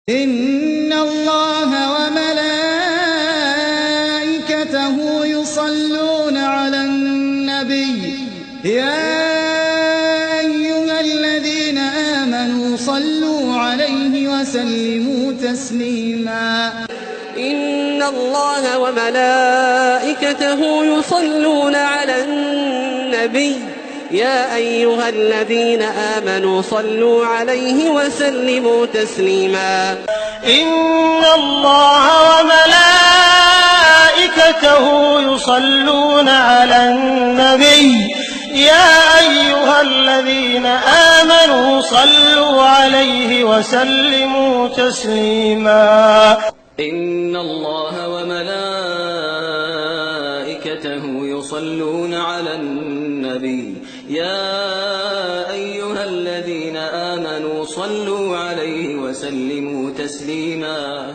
إن الله وملائكته يصلون على النبي يا أيها الذين آمنوا صلوا عليه وسلموا تسليما إن الله وملائكته يصلون على النبي يا أيها الذين آمنوا صلوا عليه وسلموا تسليما إن الله وملائكته يصلون على النبي يا أيها الذين آمنوا صلوا عليه وسلموا تسليما إن الله وملائكته يصلون على النبي يا أيها الذين آمنوا صلوا عليه وسلموا تسليما